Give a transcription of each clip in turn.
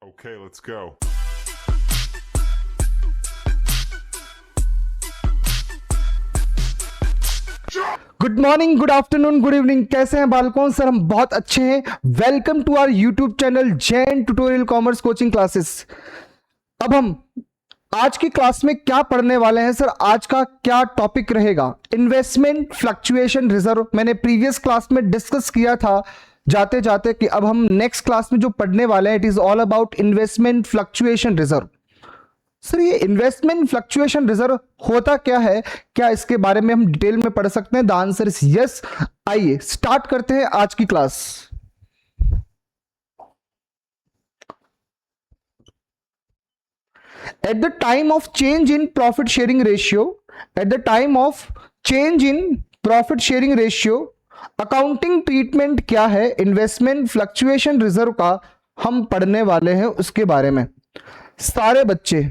Okay, let's go. Good morning, good afternoon, good evening. कैसे हैं बालकों? सर हम बहुत अच्छे हैं। Welcome to our YouTube channel Jain tutorial commerce coaching classes. अब हम आज की क्लास में क्या पढ़ने वाले हैं? सर आज का क्या टॉपिक रहेगा? Investment fluctuation reserve. मैंने प्रीवियस क्लास में डिस्कस किया था जाते जाते कि अब हम नेक्स्ट क्लास में जो पढ़ने वाले हैं it is all about investment fluctuation reserve. Sir ये इन्वेस्टमेंट फ्लक्चुएशन रिजर्व होता क्या है? क्या इसके बारे में हम डिटेल में पढ़ सकते हैं? The answer is yes. आइए स्टार्ट करते हैं आज की class. At the time of change in profit sharing ratio, at the time of change in profit sharing ratio accounting treatment क्या है इन्वेस्टमेंट फ्लक्चुएशन रिजर्व का हम पढ़ने वाले हैं उसके बारे में। सारे बच्चे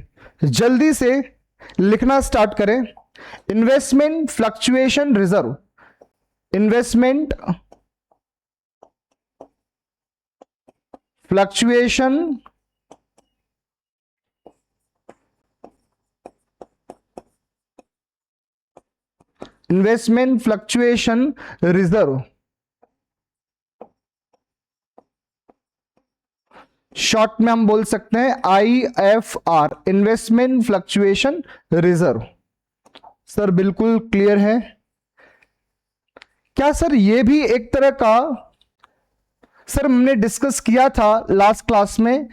जल्दी से लिखना स्टार्ट करें। Investment fluctuation reserve, investment fluctuation investment fluctuation reserve, short में हम बोल सकते हैं IFR, investment fluctuation reserve. Sir बिल्कुल क्लियर है क्या? सर ये भी एक तरह का, सर हमने डिस्कस किया था लास्ट क्लास में,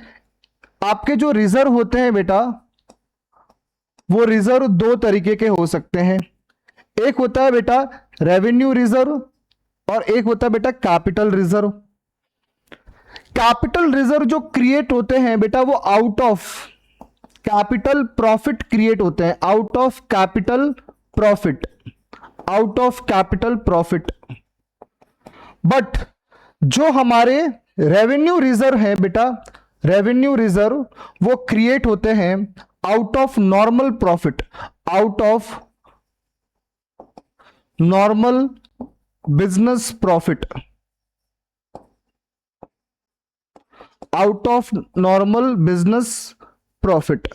आपके जो रिजर्व होते हैं बेटा वो रिजर्व दो तरीके के हो सकते हैं। एक होता है बेटा रेवेन्यू रिजर्व और एक होता है बेटा कैपिटल रिजर्व। कैपिटल रिजर्व जो क्रिएट होते हैं बेटा वो out of capital profit create होते हैं, out of capital profit, out of capital profit. But जो हमारे रेवेन्यू रिजर्व है बेटा, रेवेन्यू रिजर्व वो क्रिएट होते हैं out of normal profit, out of normal business profit, out of normal business profit.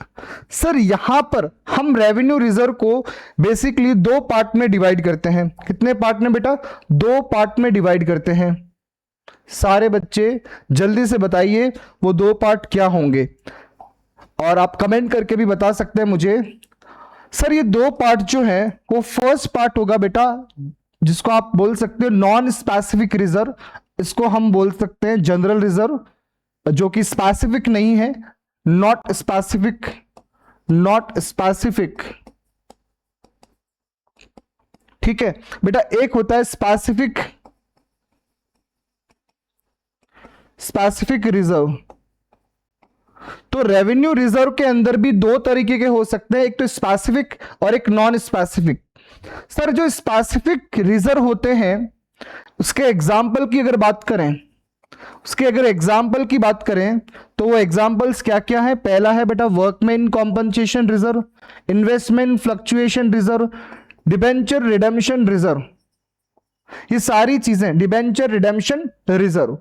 Sir यहां पर हम रेवेन्यू रिजर्व को बेसिकली दो पार्ट में डिवाइड करते हैं। कितने पार्ट में बेटा? दो पार्ट में डिवाइड करते हैं। सारे बच्चे जल्दी से बताइए वो दो पार्ट क्या होंगे, और आप कमेंट करके भी बता सकते हैं मुझे। सर ये दो पार्ट जो है वो फर्स्ट पार्ट होगा बेटा जिसको आप बोल सकते हो नॉन स्पेसिफिक रिजर्व, इसको हम बोल सकते हैं जनरल रिजर्व, जो कि स्पेसिफिक नहीं है, नॉट स्पेसिफिक, नॉट स्पेसिफिक। ठीक है बेटा, एक होता है स्पेसिफिक, स्पेसिफिक रिजर्व। तो रेवेन्यू रिजर्व के अंदर भी दो तरीके के हो सकते हैं, एक तो स्पेसिफिक और एक नॉन स्पेसिफिक। सर जो स्पेसिफिक रिजर्व होते हैं उसके एग्जाम्पल की अगर बात करें, उसके अगर एग्जाम्पल की बात करें तो वो एग्जाम्पल्स क्या क्या है? पहला है बेटा workman compensation reserve, investment fluctuation reserve, debenture redemption reserve. ये सारी चीजें, डिबेंचर रिडेम्पशन रिजर्व,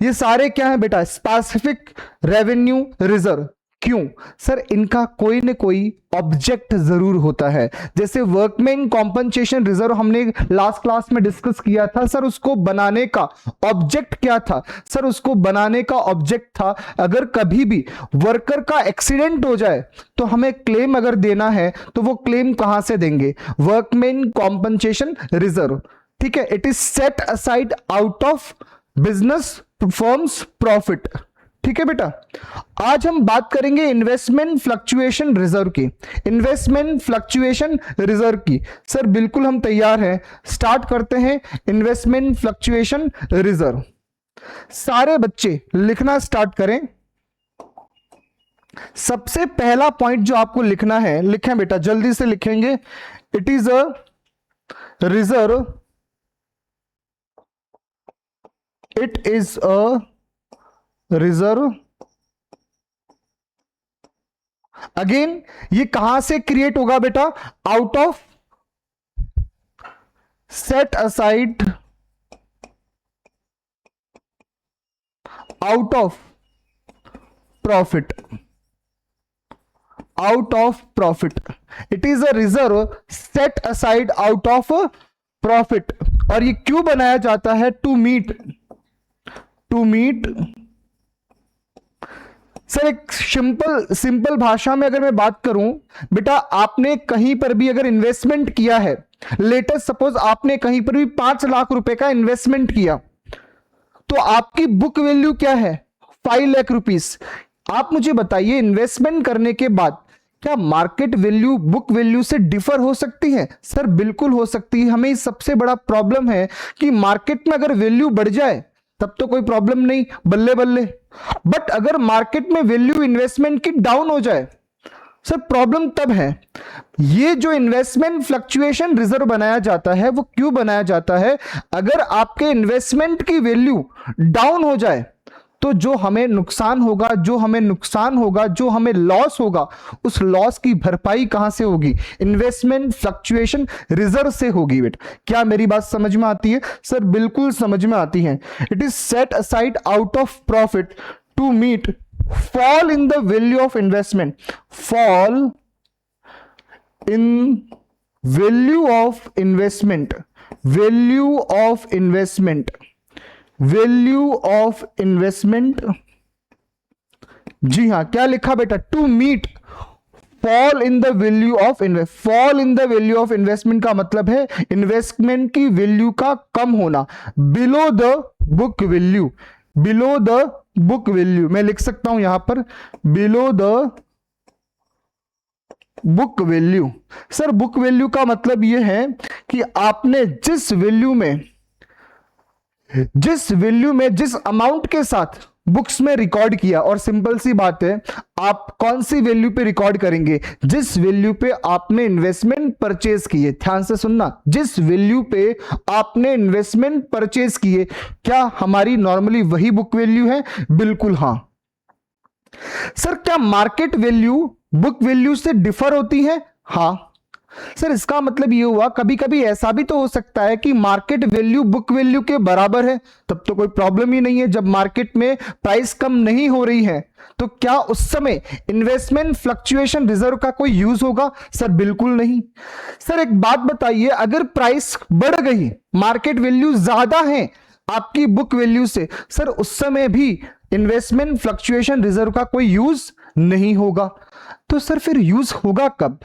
ये सारे क्या है बेटा? Specific revenue reserve. क्यों? सर इनका कोई न कोई ऑब्जेक्ट जरूर होता है। जैसे वर्कमैन कॉम्पनसेशन रिजर्व हमने लास्ट क्लास में डिस्कस किया था। सर उसको बनाने का ऑब्जेक्ट क्या था? सर उसको बनाने का ऑब्जेक्ट था अगर कभी भी वर्कर का एक्सीडेंट हो जाए तो हमें क्लेम अगर देना है तो वो क्लेम कहां से देंगे? Workman compensation reserve. ठीक है, it is set aside out of business firms profit. ठीक है बेटा, आज हम बात करेंगे इन्वेस्टमेंट फ्लक्चुएशन रिजर्व की, इन्वेस्टमेंट फ्लक्चुएशन रिजर्व की। सर बिल्कुल हम तैयार हैं, स्टार्ट करते हैं इन्वेस्टमेंट फ्लक्चुएशन रिजर्व। सारे बच्चे लिखना स्टार्ट करें। सबसे पहला पॉइंट जो आपको लिखना है, लिखें बेटा, जल्दी से लिखेंगे। It is a reserve, it is a reserve. Again ये कहां से क्रिएट होगा बेटा? Out of set aside, out of profit, out of profit. It is a reserve set aside out of profit. और ये क्यों बनाया जाता है? टू मीट सर एक सिंपल भाषा में अगर मैं बात करूं, बेटा आपने कहीं पर भी अगर इन्वेस्टमेंट किया है, लेटेस्ट सपोज आपने कहीं पर भी 5 लाख रुपए का इन्वेस्टमेंट किया, तो आपकी बुक वैल्यू क्या है? 5 लाख रुपीस। आप मुझे बताइए, इन्वेस्टमेंट करने के बाद क्या मार्केट वैल्यू बुक वैल्यू से डिफर हो सकती है? सर बिल्कुल हो सकती है। हमें सबसे बड़ा प्रॉब्लम है कि मार्केट में अगर वैल्यू बढ़ जाए तब तो कोई प्रॉब्लम नहीं, बल्ले बल्ले। बट अगर मार्केट में वैल्यू इन्वेस्टमेंट की डाउन हो जाए, सर प्रॉब्लम तब है। ये जो इन्वेस्टमेंट फ्लक्चुएशन रिजर्व बनाया जाता है, वो क्यों बनाया जाता है? अगर आपके इन्वेस्टमेंट की वैल्यू डाउन हो जाए तो जो हमें नुकसान होगा, जो हमें लॉस होगा, उस लॉस की भरपाई कहां से होगी? इन्वेस्टमेंट फ्लक्चुएशन रिजर्व से होगी। बेटा क्या मेरी बात समझ में आती है? सर बिल्कुल समझ में आती है। It is set aside out of profit to meet fall in the value of investment, fall in value of investment, value of investment, value of investment। जी हां, क्या लिखा बेटा? To meet fall in the value of invest. Fall in the value of investment का मतलब है investment की value का कम होना, below the book value, below the book value. मैं लिख सकता हूं यहां पर below the book value. Sir book value का मतलब यह है कि आपने जिस वैल्यू में जिस अमाउंट के साथ बुक्स में रिकॉर्ड किया, और सिंपल सी बात है, आप कौन सी वैल्यू पे रिकॉर्ड करेंगे? जिस वैल्यू पे आपने इन्वेस्टमेंट परचेज किए। ध्यान से सुनना, जिस वैल्यू पे आपने इन्वेस्टमेंट परचेज किए, क्या हमारी नॉर्मली वही बुक वैल्यू है? बिल्कुल हां। सर क्या मार्केट वैल्यू बुक वैल्यू से डिफर होती है? हां। सर इसका मतलब ये हुआ, कभी कभी ऐसा भी तो हो सकता है कि मार्केट वैल्यू बुक वैल्यू के बराबर है, तब तो कोई प्रॉब्लम ही नहीं है। जब मार्केट में प्राइस कम नहीं हो रही है तो क्या उस समय इन्वेस्टमेंट फ्लक्चुएशन रिजर्व का कोई यूज होगा? सर बिल्कुल नहीं। सर एक बात बताइए, अगर प्राइस बढ़ गई, मार्केट वैल्यू ज्यादा है आपकी बुक वैल्यू से, सर उस समय भी इन्वेस्टमेंट फ्लक्चुएशन रिजर्व का कोई यूज नहीं होगा। तो सर फिर यूज होगा कब?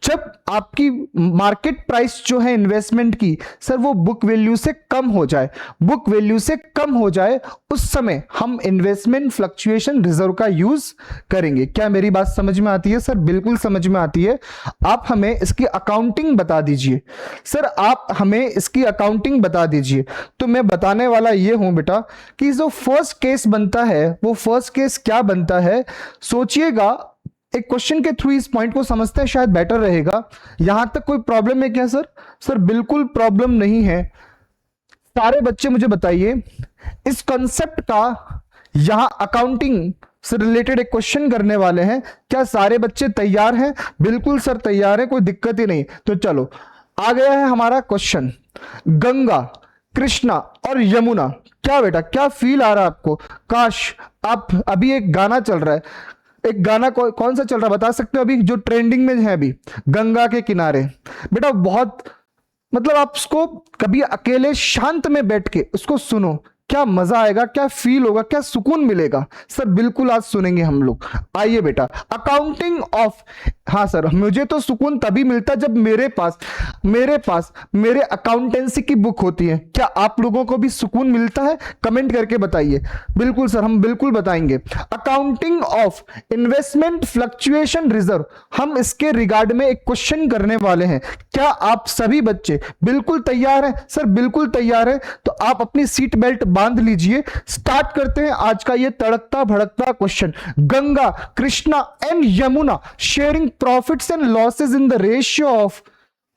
जब आपकी मार्केट प्राइस जो है इन्वेस्टमेंट की, सर वो बुक वैल्यू से कम हो जाए, बुक वैल्यू से कम हो जाए, उस समय हम इन्वेस्टमेंट फ्लक्चुएशन रिजर्व का यूज करेंगे। क्या मेरी बात समझ में आती है? सर बिल्कुल समझ में आती है। आप हमें इसकी अकाउंटिंग बता दीजिए। सर आप हमें इसकी अकाउंटिंग बता दीजिए। तो मैं बताने वाला ये हूं बेटा कि जो फर्स्ट केस बनता है, वो फर्स्ट केस क्या बनता है, सोचिएगा। एक क्वेश्चन के थ्रू इस पॉइंट को समझते हैं, शायद बेटर रहेगा। यहां तक कोई प्रॉब्लम है क्या सर? सर बिल्कुल प्रॉब्लम नहीं है। सारे बच्चे मुझे बताइए, इस कॉन्सेप्ट का यहां अकाउंटिंग से रिलेटेड एक क्वेश्चन करने वाले हैं। क्या सारे बच्चे तैयार हैं? बिल्कुल सर तैयार है, कोई दिक्कत ही नहीं। तो चलो आ गया है हमारा क्वेश्चन। गंगा, कृष्णा और यमुना। क्या बेटा, क्या फील आ रहा है आपको? काश आप अभी एक गाना चल रहा है, एक गाना कौन सा चल रहा है बता सकते हो अभी, जो ट्रेंडिंग में है अभी? गंगा के किनारे। बेटा बहुत मतलब आप उसको कभी अकेले शांत में बैठ के उसको सुनो, क्या मजा आएगा, क्या फील होगा, क्या सुकून मिलेगा। सर बिल्कुल आज सुनेंगे हम लोग। आइए बेटा, अकाउंटिंग ऑफ। हाँ सर, मुझे तो सुकून तभी मिलता जब मेरे पास मेरे अकाउंटेंसी की बुक होती है। क्या आप लोगों को भी सुकून मिलता है? कमेंट करके बताइए। बिल्कुल सर, हम बिल्कुल बताएंगे। Accounting of investment fluctuation reserve, हम इसके रिगार्ड में एक क्वेश्चन करने वाले हैं। क्या आप सभी बच्चे बिल्कुल तैयार हैं? सर बिल्कुल तैयार है। तो आप अपनी सीट बेल्ट बांध लीजिए। स्टार्ट करते हैं आज का ये तड़कता भड़कता question. Ganga, Krishna and Yamuna sharing profits and losses in the ratio of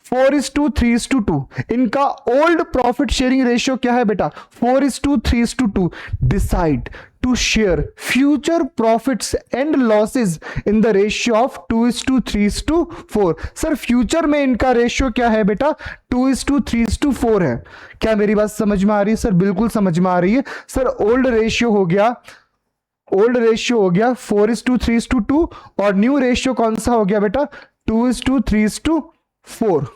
4:3:2। इनका ओल्ड प्रॉफिट शेयरिंग रेशियो क्या है बेटा? 4:3:2। Decide to share future profits and losses in the ratio of 2:3:4। Sir future में इनका रेशियो क्या है बेटा? 2:3:4 है। क्या मेरी बात समझ में आ रही है? सर बिल्कुल समझ में आ रही है। सर ओल्ड रेशियो हो गया ओल्ड रेशियो हो गया 4:3:2 और न्यू रेशियो कौन सा हो गया बेटा 2:3:4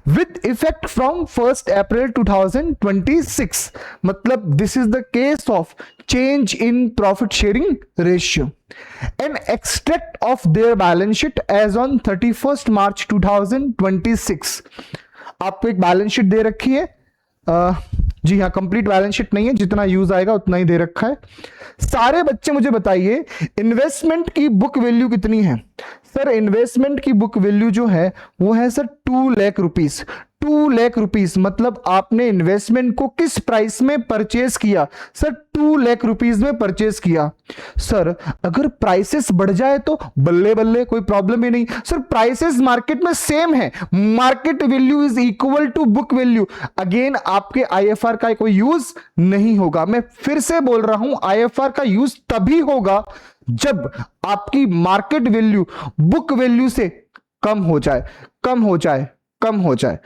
with effect from 1st April 2026. मतलब this is the case of change in profit sharing ratio. An extract of their balance sheet as on 31st March 2026. आपको एक बैलेंस शीट दे रखी है, जी हाँ, कंप्लीट बैलेंस शीट नहीं है, जितना यूज आएगा उतना ही दे रखा है। सारे बच्चे मुझे बताइए इन्वेस्टमेंट की बुक वैल्यू कितनी है। सर इन्वेस्टमेंट की बुक वैल्यू जो है वो है sir 2 lakh rupees. 2 lakh rupees मतलब आपने इन्वेस्टमेंट को किस प्राइस में परचेज किया सर 2 लाख रुपीस में परचेज किया। सर अगर प्राइसेस बढ़ जाए तो बल्ले बल्ले, कोई प्रॉब्लम ही नहीं। सर प्राइसेस मार्केट में सेम है, market value is equal to book value, again आपके आईएफआर का कोई यूज नहीं होगा। मैं फिर से बोल रहा हूं आईएफआर का यूज तभी होगा जब आपकी मार्केट वैल्यू बुक वैल्यू से कम हो जाए, कम हो जाए, कम हो जाए।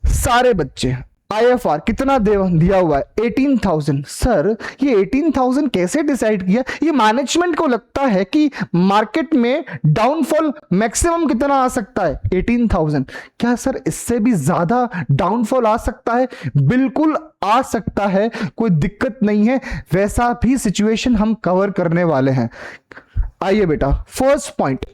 सारे बच्चे आईएफआर कितना दिया हुआ है 18,000। सर ये 18,000 कैसे डिसाइड किया? ये मैनेजमेंट को लगता है कि मार्केट में डाउनफॉल मैक्सिमम कितना आ सकता है 18,000। क्या सर इससे भी ज्यादा डाउनफॉल आ सकता है? बिल्कुल आ सकता है, कोई दिक्कत नहीं है, वैसा भी सिचुएशन हम कवर करने वाले हैं। आइए बेटा first point,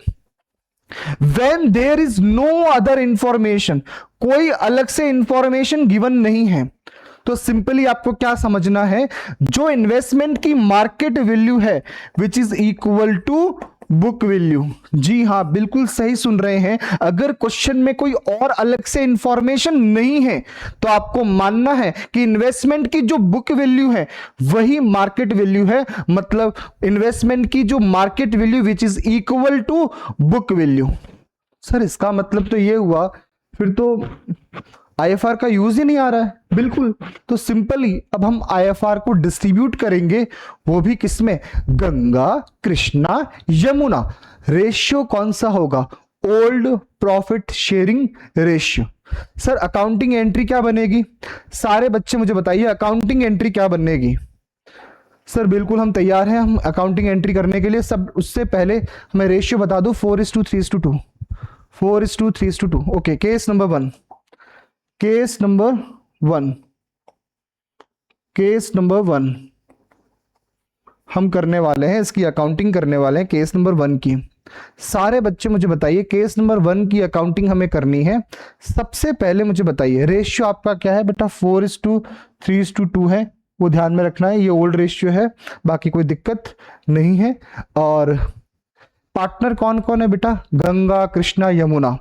when there is no other information, कोई अलग से इंफॉर्मेशन गिवन नहीं है, तो सिंपली आपको क्या समझना है, जो इन्वेस्टमेंट की मार्केट वैल्यू है which is equal to book value. जी हां बिल्कुल सही सुन रहे हैं, अगर क्वेश्चन में कोई और अलग से इंफॉर्मेशन नहीं है तो आपको मानना है कि इन्वेस्टमेंट की जो बुक वैल्यू है वही मार्केट वैल्यू है, मतलब इन्वेस्टमेंट की जो market value which is equal to book value. Sir इसका मतलब तो ये हुआ फिर तो आईएफआर का यूज ही नहीं आ रहा है। बिल्कुल, तो सिंपली अब हम आईएफआर को डिस्ट्रीब्यूट करेंगे, वो भी किसमें, गंगा कृष्णा यमुना। रेशियो कौन सा होगा, old profit sharing ratio. Sir accounting entry क्या बनेगी, सारे बच्चे मुझे बताइए अकाउंटिंग एंट्री क्या बनेगी। सर बिल्कुल हम तैयार हैं, हम अकाउंटिंग एंट्री करने के लिए। सब उससे पहले हमें रेशियो बता दो 4:3:2। 4:3:2 okay. Case number 1, case number 1, case number 1 हम करने वाले हैं, इसकी अकाउंटिंग करने वाले हैं केस नंबर 1 की। सारे बच्चे मुझे बताइए केस नंबर 1 की अकाउंटिंग हमें करनी है। सबसे पहले मुझे बताइए रेशियो आपका क्या है बेटा, 4:3:2 है, वो ध्यान में रखना है, ये ओल्ड रेशियो है, बाकी कोई दिक्कत नहीं है। और पार्टनर कौन कौन है बेटा, गंगा कृष्णा यमुना।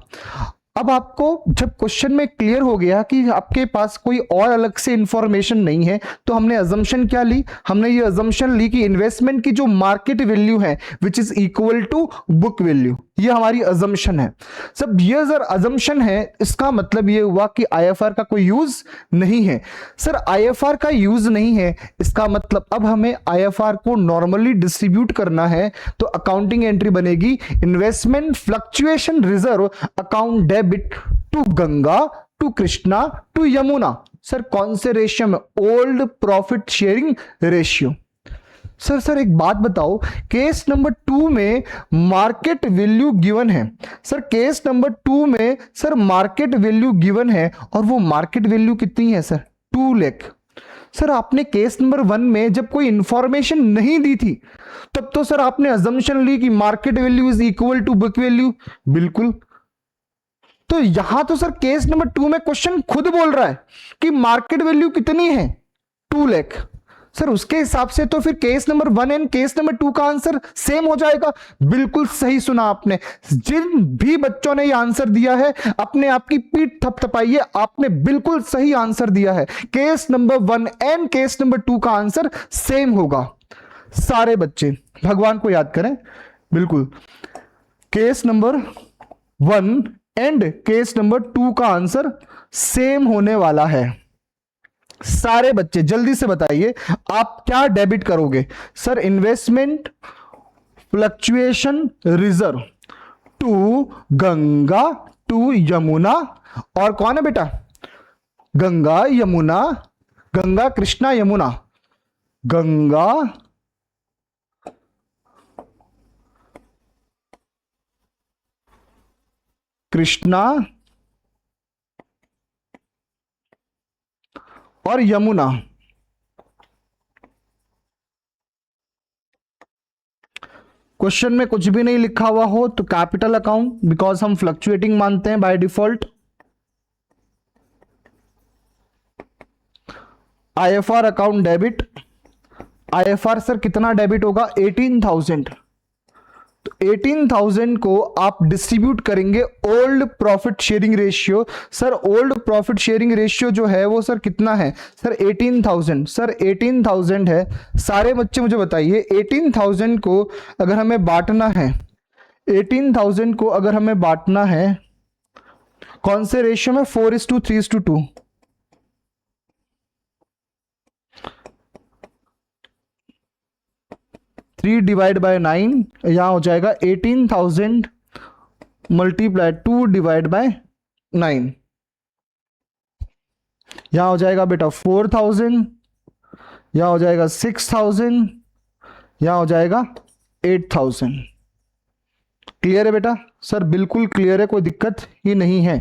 अब आपको जब क्वेश्चन में क्लियर हो गया कि आपके पास कोई और अलग से इंफॉर्मेशन नहीं है, तो हमने अजम्पशन क्या ली, हमने ये अजम्पशन ली कि इन्वेस्टमेंट की जो मार्केट वैल्यू है which is equal to book value, ये हमारी अजम्पशन है। सब ये अगर अजम्पशन है इसका मतलब ये हुआ कि आईएफआर का कोई यूज नहीं है। सर आईएफआर का यूज नहीं है इसका मतलब अब हमें आईएफआर को नॉर्मली डिस्ट्रीब्यूट करना है, तो अकाउंटिंग एंट्री बनेगी investment fluctuation reserve account debit to Ganga to Krishna to Yamuna. Sir कौन से रेशियो में, old profit sharing ratio. Sir एक बात बताओ, केस नंबर 2 में मार्केट वैल्यू गिवन है। सर केस नंबर 2 में सर मार्केट वैल्यू गिवन है, और वो मार्केट वैल्यू कितनी है सर, 2 लाख। सर आपने केस नंबर 1 में जब कोई इंफॉर्मेशन नहीं दी थी तब तो सर आपने अजम्पशन ली कि market value is equal to book value. बिल्कुल, तो यहां तो सर केस नंबर 2 में क्वेश्चन खुद बोल रहा है कि मार्केट वैल्यू कितनी है, 2 लाख। सर उसके हिसाब से तो फिर case number 1 and case number 2 का आंसर सेम हो जाएगा। बिल्कुल सही सुना आपने, जिन भी बच्चों ने ये आंसर दिया है अपने आप की पीठ थपथपाइए, आपने बिल्कुल सही आंसर दिया है। Case number 1 and case number 2 का आंसर सेम होगा। सारे बच्चे भगवान को याद करें, बिल्कुल case number 1 and case number 2 का आंसर सेम होने वाला है। सारे बच्चे जल्दी से बताइए आप क्या डेबिट करोगे। Sir investment fluctuation reserve to Ganga to Yamuna, और कौन है बेटा, गंगा यमुना, गंगा कृष्णा यमुना, गंगा कृष्णा और यमुना। क्वेश्चन में कुछ भी नहीं लिखा हुआ हो तो कैपिटल अकाउंट, बिकॉज हम फ्लक्चुएटिंग मानते हैं by default. IFR account debit. IFR sir कितना डेबिट होगा? 18,000। तो 18,000 को आप डिस्ट्रीब्यूट करेंगे old profit sharing ratio. Sir old profit sharing ratio जो है वो सर कितना है? सर 18,000। सर 18,000 है। सारे बच्चे मुझे बताइए 18,000 को अगर हमें बांटना है, 18,000 को अगर हमें बांटना है कौन से रेशियो में? 4:3:2। 3 डिवाइड बाय 9, यहां हो जाएगा 18,000 मल्टीप्लाई 2 डिवाइड बाय 9, यहां हो जाएगा बेटा 4,000, यहां हो जाएगा 6,000, यहां हो जाएगा 8,000। क्लियर है बेटा? सर बिल्कुल क्लियर है, कोई दिक्कत ही नहीं है,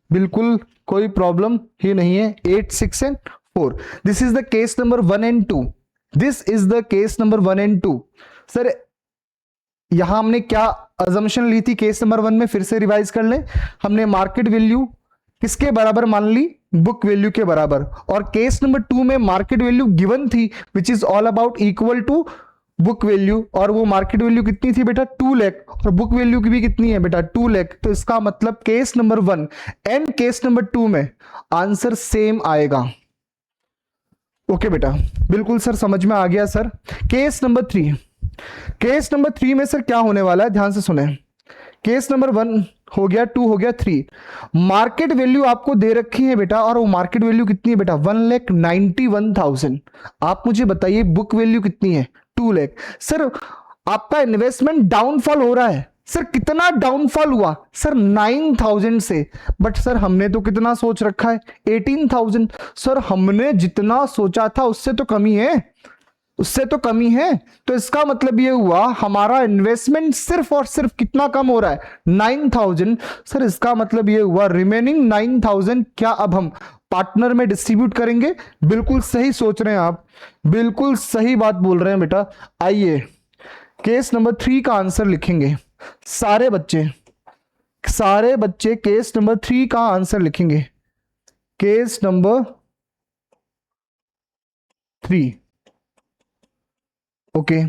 बिल्कुल कोई प्रॉब्लम ही नहीं है। 8, 6 and 4। This is the case number 1 and 2। This is the case number 1 and 2। Sir यहां हमने क्या अजम्पशन ली थी केस नंबर 1 में? फिर से रिवाइज कर लें। हमने मार्केट वैल्यू किसके बराबर मान ली? बुक वैल्यू के बराबर। और केस नंबर 2 में मार्केट वैल्यू गिवन थी which is all about equal to book value, और वो मार्केट वैल्यू कितनी थी बेटा? 2 लाख, और बुक वैल्यू की भी कितनी है बेटा? 2 लाख। तो इसका मतलब case number 1 and case number 2 में आंसर सेम आएगा। ओके बेटा, बिल्कुल सर समझ में आ गया sir. Case number 3, case number 3 में सर क्या होने वाला है? ध्यान से सुने। केस नंबर 1 हो गया, 2 हो गया, 3। मार्केट वैल्यू आपको दे रखी है बेटा, और वो मार्केट वैल्यू कितनी है बेटा? 1,91,000। आप मुझे बताइए बुक वैल्यू कितनी है? 2 लाख। सर आपका इन्वेस्टमेंट डाउनफॉल हो रहा है। सर कितना डाउनफॉल हुआ? सर 9,000 से। बट सर हमने तो कितना सोच रखा है? 18,000। सर हमने जितना सोचा था उससे तो कमी है, उससे तो कमी है। तो इसका मतलब ये हुआ हमारा इन्वेस्टमेंट सिर्फ और सिर्फ कितना कम हो रहा है? 9,000। सर इसका मतलब ये हुआ रिमेनिंग 9,000 क्या अब हम पार्टनर में डिस्ट्रीब्यूट करेंगे? बिल्कुल सही सोच रहे हैं आप, बिल्कुल सही बात बोल रहे हैं बेटा। आइए केस नंबर 3 का आंसर लिखेंगे। सारे बच्चे, सारे बच्चे केस नंबर 3 का आंसर लिखेंगे। Case number 3। Okay,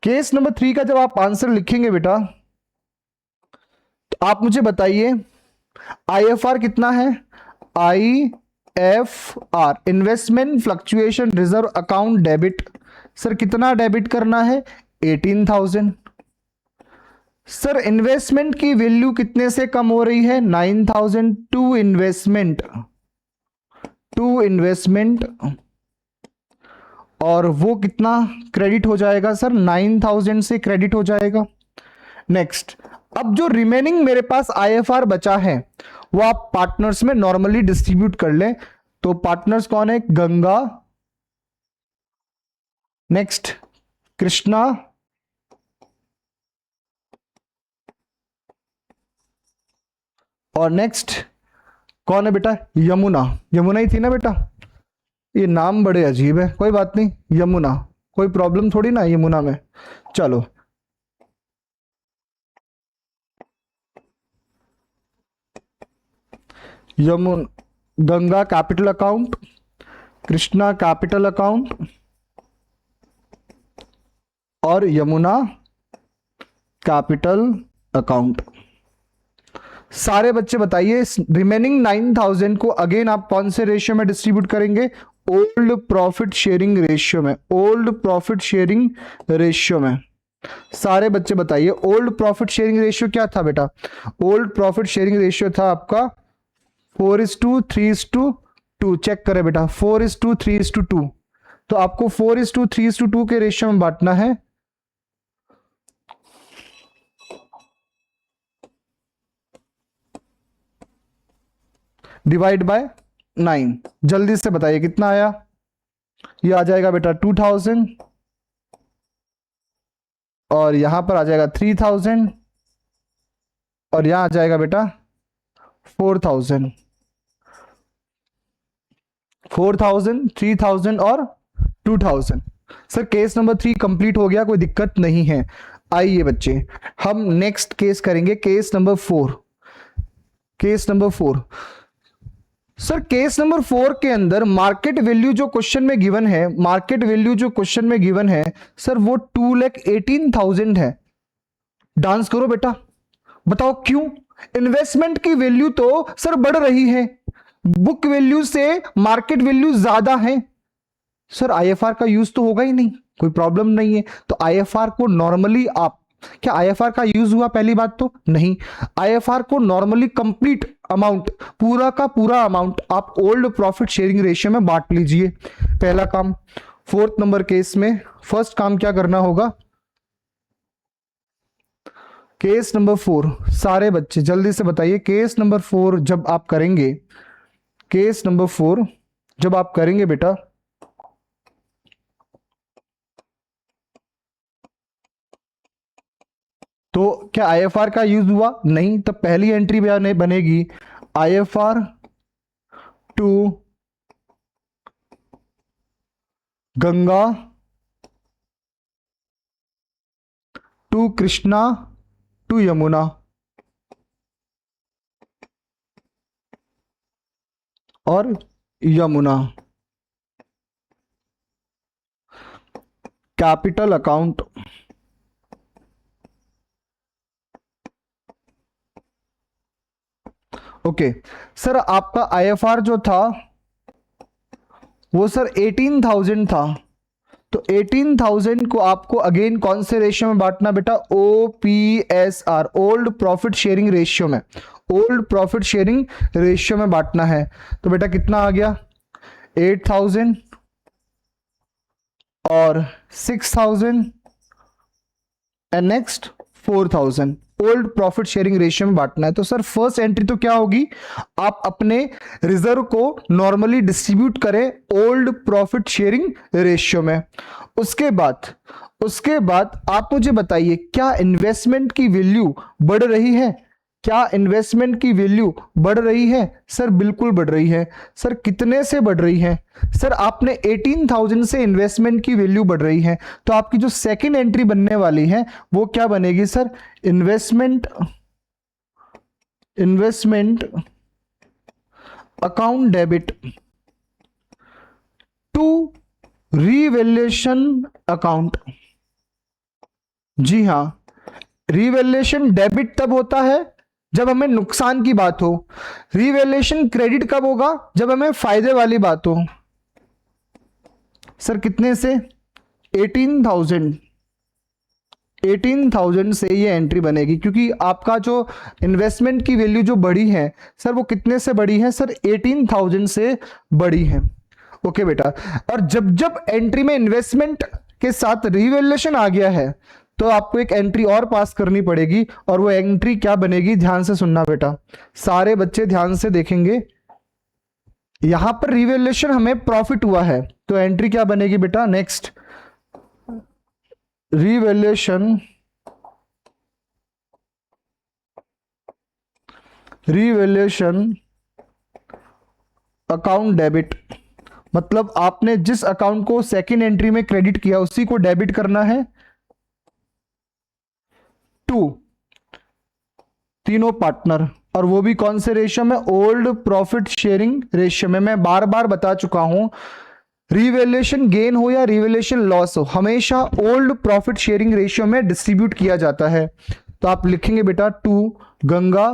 case number 3 का जब आप आंसर लिखेंगे बेटा तो आप मुझे बताइए आईएफआर कितना है? IFR investment fluctuation reserve account debit. Sir कितना डेबिट करना है? 18,000। सर इन्वेस्टमेंट की वैल्यू कितने से कम हो रही है? 9,000 टू इन्वेस्टमेंट, टू इन्वेस्टमेंट, और वो कितना क्रेडिट हो जाएगा? सर 9,000 से क्रेडिट हो जाएगा। नेक्स्ट, अब जो रिमेनिंग मेरे पास आईएफआर बचा है वो आप पार्टनर्स में नॉर्मली डिस्ट्रीब्यूट कर लें। तो पार्टनर्स कौन है? गंगा, नेक्स्ट कृष्णा, और नेक्स्ट कौन है बेटा? यमुना। यमुना ही थी ना बेटा? ये नाम बड़े अजीब है, कोई बात नहीं, यमुना, कोई प्रॉब्लम थोड़ी ना यमुना में। चलो Yamuna Ganga capital account, Krishna capital account, और यमुना कैपिटल अकाउंट। सारे बच्चे बताइए रिमेनिंग 9,000 को अगेन आप कौन से रेशियो में डिस्ट्रीब्यूट करेंगे? ओल्ड प्रॉफिट शेयरिंग रेशियो में, ओल्ड प्रॉफिट शेयरिंग रेशियो में। सारे बच्चे बताइए ओल्ड प्रॉफिट शेयरिंग रेशियो क्या था बेटा? ओल्ड प्रॉफिट शेयरिंग रेशियो था आपका 4:3:2। चेक करें बेटा, 4:3:2। तो आपको 4:3:2 के रेशियो में बांटना है। Divide by 9। जल्दी से बताइए कितना आया? ये आ जाएगा बेटा 2,000, और यहां पर आ जाएगा 3,000, और यहां आ जाएगा बेटा 4000, 4000, 3000 और 2000। सर केस नंबर 3 कंप्लीट हो गया, कोई दिक्कत नहीं है। आइए बच्चे हम नेक्स्ट केस करेंगे, case number 4। Case number 4, sir case number 4 के अंदर मार्केट वैल्यू जो क्वेश्चन में गिवन है, मार्केट वैल्यू जो क्वेश्चन में गिवन है सर वो 2,18,000 है। डांस करो बेटा, बताओ क्यों? इन्वेस्टमेंट की वैल्यू तो सर बढ़ रही है, बुक वैल्यू से मार्केट वैल्यू ज्यादा है। सर आईएफआर का यूज तो होगा ही नहीं, कोई प्रॉब्लम नहीं है। तो आईएफआर को नॉर्मली आप, क्या आईएफआर का यूज हुआ? पहली बात तो नहीं। आईएफआर को नॉर्मली कंप्लीट अमाउंट, पूरा का पूरा अमाउंट आप ओल्ड प्रॉफिट शेयरिंग रेशियो में बांट लीजिए, पहला काम। 4th नंबर केस में फर्स्ट काम क्या करना होगा? केस नंबर 4 सारे बच्चे जल्दी से बताइए, केस नंबर 4 जब आप करेंगे, केस नंबर 4 जब आप करेंगे बेटा, तो क्या आईएफआर का यूज हुआ? नहीं। तब पहली एंट्री बनेगी IFR to Ganga to Krishna to Yamuna, और Yamuna capital account. Okay sir, आपका आईएफआर जो था वो सर 18,000 था, तो 18,000 को आपको अगेन कौन से रेशियो में बांटना बेटा? OPSR, old profit sharing ratio में, ओल्ड प्रॉफिट शेयरिंग रेशियो में बांटना है। तो बेटा कितना आ गया? 8,000 और 6,000 and next 4,000, old profit sharing ratio में बांटना है। तो सर फर्स्ट एंट्री तो क्या होगी? आप अपने रिजर्व को नॉर्मली डिस्ट्रीब्यूट करें ओल्ड प्रॉफिट शेयरिंग रेशियो में। उसके बाद आप मुझे बताइए, क्या इन्वेस्टमेंट की वैल्यू बढ़ रही है? क्या इन्वेस्टमेंट की वैल्यू बढ़ रही है? सर बिल्कुल बढ़ रही है। सर कितने से बढ़ रही है? सर आपने 18,000 से इन्वेस्टमेंट की वैल्यू बढ़ रही है, तो आपकी जो सेकंड एंट्री बनने वाली है वो क्या बनेगी sir? Investment account debit to revaluation account. जी हां, रीवैल्यूएशन डेबिट तब होता है जब हमें नुकसान की बात हो, रीवैल्यूएशन क्रेडिट कब होगा? जब हमें फायदे वाली बात हो। सर कितने से? 18,000 से ये एंट्री बनेगी, क्योंकि आपका जो इन्वेस्टमेंट की वैल्यू जो बढ़ी है सर वो कितने से बढ़ी है? सर 18,000 से बढ़ी है। ओके बेटा, और जब जब एंट्री में इन्वेस्टमेंट के साथ रीवैल्यूएशन आ गया है तो आपको एक एंट्री और पास करनी पड़ेगी, और वो एंट्री क्या बनेगी? ध्यान से सुनना बेटा, सारे बच्चे ध्यान से देखेंगे। यहां पर रीवैल्यूएशन हमें प्रॉफिट हुआ है, तो एंट्री क्या बनेगी बेटा? नेक्स्ट रीवैल्यूएशन अकाउंट डेबिट, मतलब आपने जिस अकाउंट को सेकंड एंट्री में क्रेडिट किया उसी को डेबिट करना है टू तीनों पार्टनर, और वो भी कौन से रेशियो में? ओल्ड प्रॉफिट शेयरिंग रेशियो में। मैं बार बार बता चुका हूं, रीवैल्यूएशन गेन हो या रीवैल्यूएशन लॉस हो, हमेशा ओल्ड प्रॉफिट शेयरिंग रेशियो में डिस्ट्रीब्यूट किया जाता है। तो आप लिखेंगे बेटा टू गंगा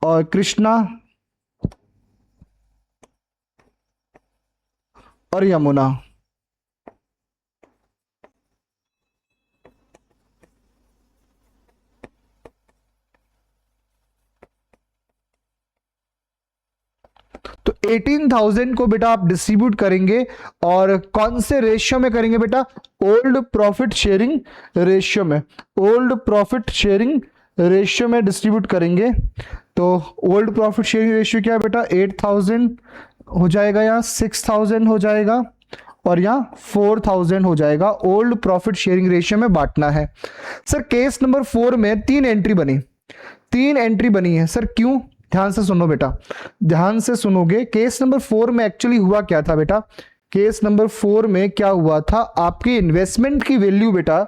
और कृष्णा और यमुना। तो 18,000 को बेटा आप डिस्ट्रीब्यूट करेंगे, और कौन से रेशियो में करेंगे बेटा? ओल्ड प्रॉफिट शेयरिंग रेशियो में, ओल्ड प्रॉफिट शेयरिंग रेशियो में डिस्ट्रीब्यूट करेंगे। तो ओल्ड प्रॉफिट शेयरिंग रेशियो क्या है बेटा? 8,000 हो जाएगा या 6,000 हो जाएगा, और यहाँ 4000 हो जाएगा। ओल्ड प्रॉफिट शेयरिंग रेशियो में बांटना है। सर केस नंबर 4 में 3 एंट्री बनी, 3 एंट्री बनी है सर, क्यों? ध्यान से सुनो बेटा, ध्यान से सुनोगे। केस नंबर 4 में एक्चुअली हुआ क्या था बेटा? केस नंबर 4 में क्या हुआ था, आपकी इन्वेस्टमेंट की वैल्यू बेटा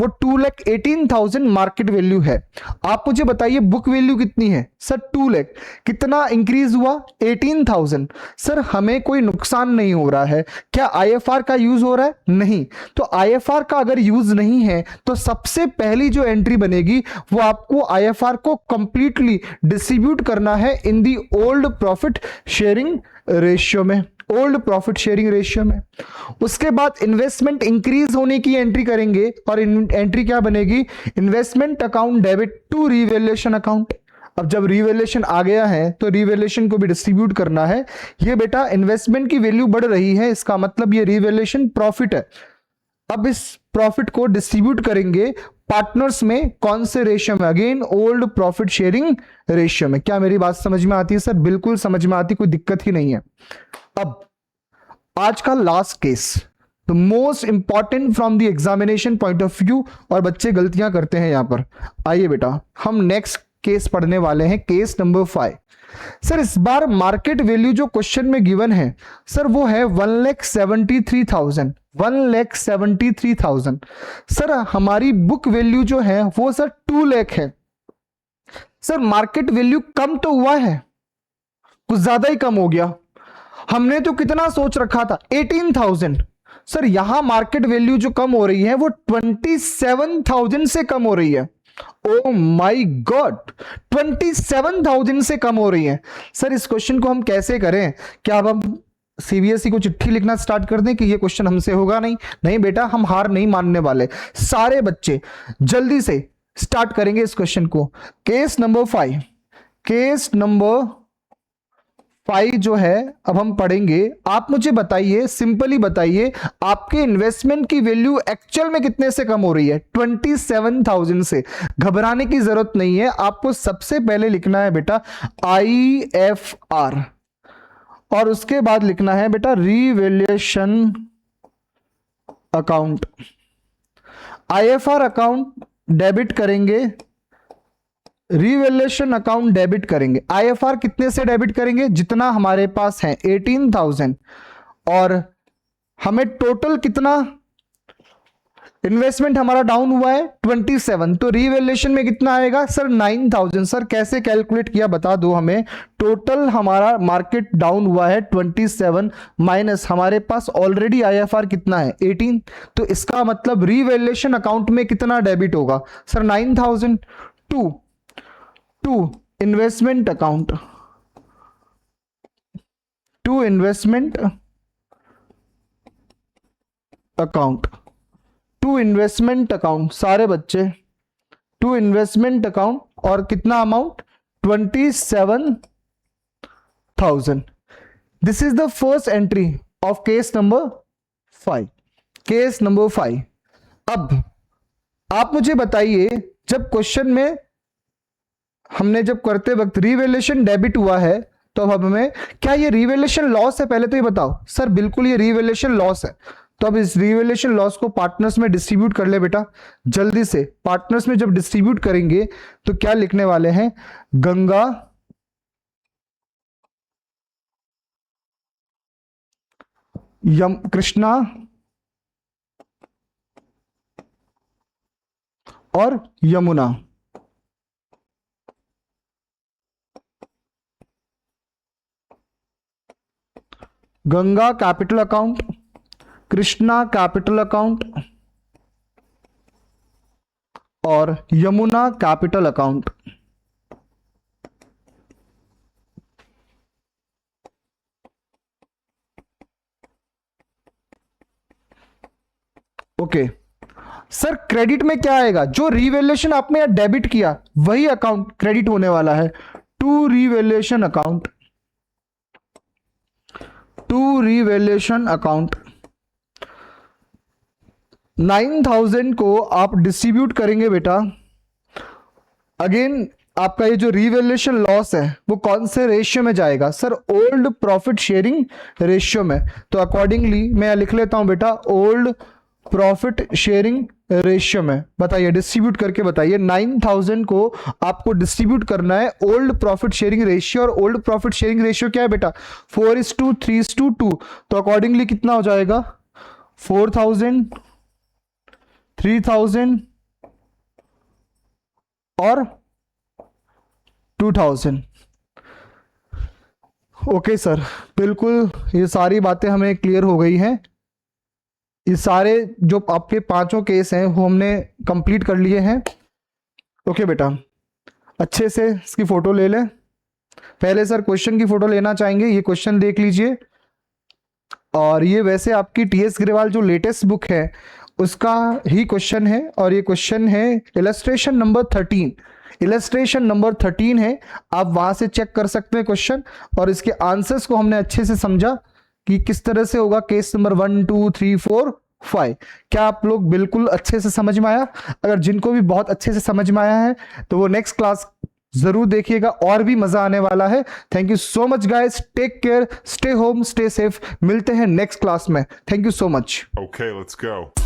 वो 2,18,000 मार्केट वैल्यू है। आप मुझे बताइए बुक वैल्यू कितनी है? सर 2 लाख। कितना इंक्रीज हुआ? 18,000। सर हमें कोई नुकसान नहीं हो रहा है, क्या आईएफआर का यूज हो रहा है? नहीं। तो आईएफआर का अगर यूज नहीं है तो सबसे पहली जो एंट्री बनेगी वो आपको आईएफआर को कंप्लीटली डिस्ट्रीब्यूट करना है in the old profit sharing ratio में, ओल्ड प्रॉफिट शेयरिंग रेशियो में। उसके बाद इन्वेस्टमेंट इंक्रीज होने की एंट्री करेंगे और एंट्री क्या बनेगी? Investment account debit to revaluation account. अब जब रीवैल्यूएशन आ गया है तो रीवैल्यूएशन को भी डिस्ट्रीब्यूट करना है। ये बेटा इन्वेस्टमेंट की वैल्यू बढ़ रही है, इसका मतलब ये रीवैल्यूएशन प्रॉफिट है। अब इस प्रॉफिट को डिस्ट्रीब्यूट करेंगे पार्टनर्स में, कौन से रेशियो में? Again old profit sharing ratio में। क्या मेरी बात समझ में आती है? सर बिल्कुल समझ में आती, कोई दिक्कत ही नहीं है। अब आज का last case, the most important from the examination point of view, और बच्चे गलतियां करते हैं यहां पर। आइए बेटा हम नेक्स्ट केस पढ़ने वाले हैं, केस नंबर 5। सर इस बार मार्केट वैल्यू जो क्वेश्चन में गिवन है सर वो है 1,73,000, 1,73,000। सर हमारी बुक वैल्यू जो है वो सर 2 लाख है। सर मार्केट वैल्यू कम तो हुआ है, कुछ ज्यादा ही कम हो गया। हमने तो कितना सोच रखा था? 18,000। सर यहां मार्केट वैल्यू जो कम हो रही है वो 27,000 से कम हो रही है। ओ माय गॉड, 27,000 से कम हो रही है। सर इस क्वेश्चन को हम कैसे करें? क्या अब हम सीबीएसई को चिट्ठी लिखना स्टार्ट कर दें कि ये क्वेश्चन हमसे होगा नहीं? नहीं बेटा, हम हार नहीं मानने वाले। सारे बच्चे जल्दी से स्टार्ट करेंगे इस क्वेश्चन को। केस नंबर 5, केस नंबर 5 जो है अब हम पढ़ेंगे। आप मुझे बताइए, सिंपली बताइए, आपके इन्वेस्टमेंट की वैल्यू एक्चुअल में कितने से कम हो रही है? 27,000 से। घबराने की जरूरत नहीं है, आपको सबसे पहले लिखना है बेटा IFR और उसके बाद लिखना है बेटा revaluation account. IFR account debit करेंगे, रीवैल्यूएशन अकाउंट डेबिट करेंगे। आईएफआर कितने से डेबिट करेंगे? जितना हमारे पास है 18,000, और हमें टोटल कितना इन्वेस्टमेंट हमारा डाउन हुआ है? 27। तो रीवैल्यूएशन में कितना आएगा? सर 9,000। सर कैसे कैलकुलेट किया बता दो हमें। टोटल हमारा मार्केट डाउन हुआ है 27 माइनस हमारे पास ऑलरेडी आईएफआर कितना है? 18। तो इसका मतलब रीवैल्यूएशन अकाउंट में कितना डेबिट होगा? Sir 9,000 to investment account, to investment account, to investment account. सारे बच्चे टू इन्वेस्टमेंट अकाउंट, और कितना amount? 27,000। This is the first entry of case number 5, case number 5। अब आप मुझे बताइए, जब क्वेश्चन में हमने जब करते वक्त रीवैल्यूएशन डेबिट हुआ है तो अब हमें क्या ये रीवैल्यूएशन लॉस है? पहले तो ये बताओ। सर बिल्कुल ये रीवैल्यूएशन लॉस है। तो अब इस रीवैल्यूएशन लॉस को पार्टनर्स में डिस्ट्रीब्यूट कर ले बेटा जल्दी से। पार्टनर्स में जब डिस्ट्रीब्यूट करेंगे तो क्या लिखने वाले हैं? गंगा कृष्णा और Yamuna. Ganga capital account, Krishna capital account और Yamuna capital account. Okay sir, credit में क्या आएगा? जो रीवैल्यूएशन आपने यहां डेबिट किया वही अकाउंट क्रेडिट होने वाला है। To revaluation account, to revaluation account. 9,000 को आप डिस्ट्रीब्यूट करेंगे बेटा। अगेन आपका ये जो रिवैल्यूएशन लॉस है वो कौन से रेशियो में जाएगा sir? Old profit sharing ratio में। तो अकॉर्डिंगली मैं लिख लेता हूं बेटा ओल्ड प्रॉफिट शेयरिंग रेशियो में। बताइए, डिस्ट्रीब्यूट करके बताइए। 9000 को आपको डिस्ट्रीब्यूट करना है ओल्ड प्रॉफिट शेयरिंग रेशियो, और ओल्ड प्रॉफिट शेयरिंग रेशियो क्या है बेटा? 4:3:2। तो अकॉर्डिंगली कितना हो जाएगा? 4000, 3000 और 2000। ओके सर, बिल्कुल ये सारी बातें हमें क्लियर हो गई हैं। ये सारे जो आपके पांचों केस हैं वो हमने कंप्लीट कर लिए हैं। ओके बेटा, अच्छे से इसकी फोटो ले लें। पहले सर क्वेश्चन की फोटो लेना चाहेंगे, ये क्वेश्चन देख लीजिए। और ये वैसे आपकी टीएस ग्रेवाल जो लेटेस्ट बुक है उसका ही क्वेश्चन है, और ये क्वेश्चन है इलस्ट्रेशन नंबर 13। इलस्ट्रेशन नंबर 13 है, आप वहां से चेक कर सकते हैं क्वेश्चन। और इसके आंसर्स को हमने अच्छे से समझा कि किस तरह से होगा केस नंबर 1, 2, 3, 4, 5। क्या आप लोग बिल्कुल अच्छे से समझ में आया? अगर जिनको भी बहुत अच्छे से समझ में आया है तो वो नेक्स्ट क्लास जरूर देखिएगा, और भी मजा आने वाला है। Thank you so much guys, take care, stay home, stay safe. मिलते हैं नेक्स्ट क्लास में। Thank you so much. Okay, let's go.